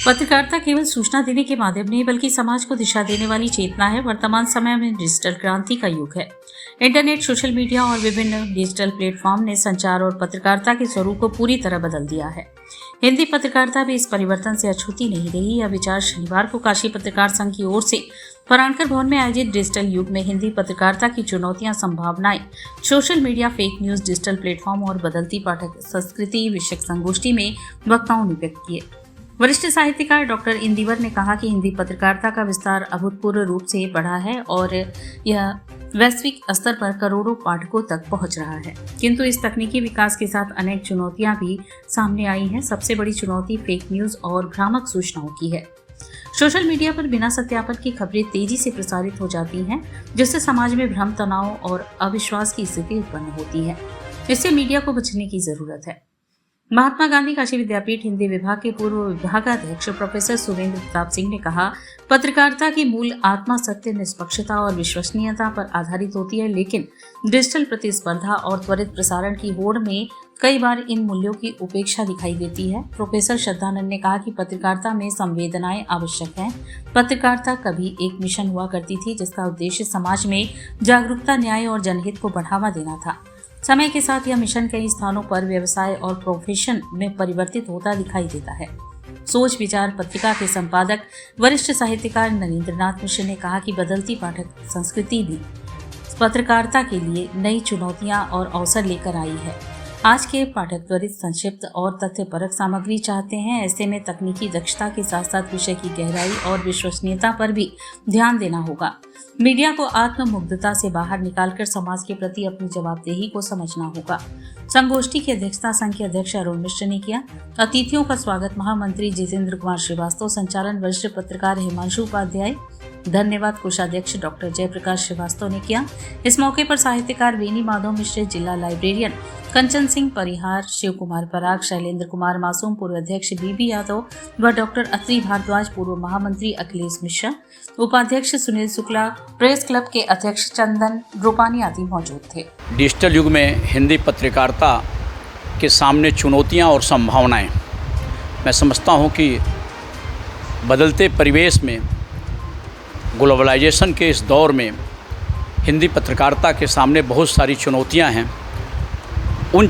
पत्रकारिता केवल सूचना देने के माध्यम नहीं बल्कि समाज को दिशा देने वाली चेतना है। वर्तमान समय में डिजिटल क्रांति का युग है। इंटरनेट, सोशल मीडिया और विभिन्न डिजिटल प्लेटफॉर्म ने संचार और पत्रकारिता के स्वरूप को पूरी तरह बदल दिया है। हिंदी पत्रकारिता भी इस परिवर्तन से अछूती नहीं रही। यह विचार शनिवार को काशी पत्रकार संघ की ओर से पराणकर भवन में आयोजित डिजिटल युग में हिंदी पत्रकारिता की चुनौतियां, संभावनाएं, social media, fake news, digital platform और बदलती पाठक संस्कृति विषयक संगोष्ठी में वक्ताओं ने व्यक्त किए। वरिष्ठ साहित्यकार डॉक्टर इंदिवर ने कहा कि हिंदी पत्रकारिता का विस्तार अभूतपूर्व रूप से बढ़ा है और यह वैश्विक स्तर पर करोड़ों पाठकों तक पहुंच रहा है। किंतु इस तकनीकी विकास के साथ अनेक चुनौतियां भी सामने आई हैं। सबसे बड़ी चुनौती फेक न्यूज और भ्रामक सूचनाओं की है। सोशल मीडिया पर बिना सत्यापन की खबरें तेजी से प्रसारित हो जाती हैं, जिससे समाज में भ्रम, तनाव और अविश्वास की स्थिति उत्पन्न होती है। इससे मीडिया को बचने की जरूरत है। महात्मा गांधी काशी विद्यापीठ हिंदी विभाग के पूर्व विभागाध्यक्ष प्रोफेसर सुरेंद्र प्रताप सिंह ने कहा, पत्रकारिता की मूल आत्मा सत्य, निष्पक्षता और विश्वसनीयता पर आधारित होती है, लेकिन डिजिटल प्रतिस्पर्धा और त्वरित प्रसारण की होड़ में कई बार इन मूल्यों की उपेक्षा दिखाई देती है। प्रोफेसर श्रद्धानंद ने कहा कि पत्रकारिता में संवेदनाएं आवश्यक हैं। पत्रकारिता कभी एक मिशन हुआ करती थी जिसका उद्देश्य समाज में जागरूकता, न्याय और जनहित को बढ़ावा देना था। समय के साथ यह मिशन कई स्थानों पर व्यवसाय और प्रोफेशन में परिवर्तित होता दिखाई देता है। सोच विचार पत्रिका के संपादक वरिष्ठ साहित्यकार नरेंद्रनाथ मिश्र ने कहा कि बदलती पाठक संस्कृति भी पत्रकारिता के लिए नई चुनौतियां और अवसर लेकर आई है। आज के पाठक त्वरित, संक्षिप्त और तथ्यपरक सामग्री चाहते हैं। ऐसे में तकनीकी दक्षता के साथ साथ विषय की गहराई और विश्वसनीयता पर भी ध्यान देना होगा। मीडिया को आत्ममुग्धता से बाहर निकालकर समाज के प्रति अपनी जवाबदेही को समझना होगा। संगोष्ठी की अध्यक्षता संघ के अध्यक्ष अरुण मिश्र ने किया। अतिथियों का स्वागत महामंत्री जितेंद्र कुमार श्रीवास्तव, संचालन वरिष्ठ पत्रकार हिमांशु उपाध्याय, धन्यवाद कोषाध्यक्ष डॉक्टर जयप्रकाश श्रीवास्तव ने किया। इस मौके पर साहित्यकार वेनी माधव मिश्र, जिला लाइब्रेरियन कंचन सिंह परिहार, शिव कुमार पराग, शैलेंद्र कुमार मासूम, पूर्व अध्यक्ष बीबी यादव व डॉक्टर अत्रि भारद्वाज, पूर्व महामंत्री अखिलेश मिश्रा, उपाध्यक्ष सुनील शुक्ला, प्रेस क्लब के अध्यक्ष चंदन रूपानी आदि मौजूद थे। डिजिटल युग में हिंदी पत्रकारिता के सामने चुनौतियां और संभावनाएं, मैं समझता हूं कि बदलते परिवेश में, ग्लोबलाइजेशन के इस दौर में हिंदी पत्रकारिता के सामने बहुत सारी चुनौतियां हैं। उन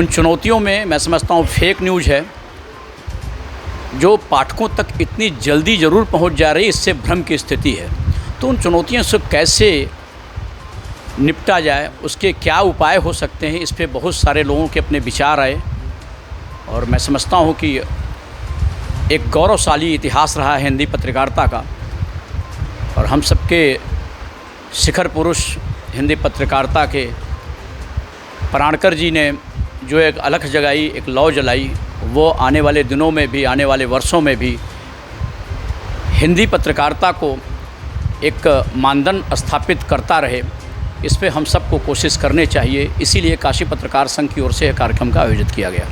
चुनौतियों में मैं समझता हूँ फेक न्यूज़ है, जो पाठकों तक इतनी जल्दी ज़रूर पहुँच जा रही है, इससे भ्रम की स्थिति है। तो उन चुनौतियों से कैसे निपटा जाए, उसके क्या उपाय हो सकते हैं, इस पे बहुत सारे लोगों के अपने विचार आए। और मैं समझता हूँ कि एक गौरवशाली इतिहास रहा है हिंदी पत्रकारिता का, और हम सबके शिखर पुरुष हिंदी पत्रकारिता के पराणकर जी ने जो एक अलख जगाई, एक लौ जलाई, वो आने वाले दिनों में भी, आने वाले वर्षों में भी हिंदी पत्रकारिता को एक मानदंड स्थापित करता रहे। इस पे हम सबको कोशिश करनी चाहिए। इसीलिए काशी पत्रकार संघ की ओर से कार्यक्रम का आयोजित किया गया।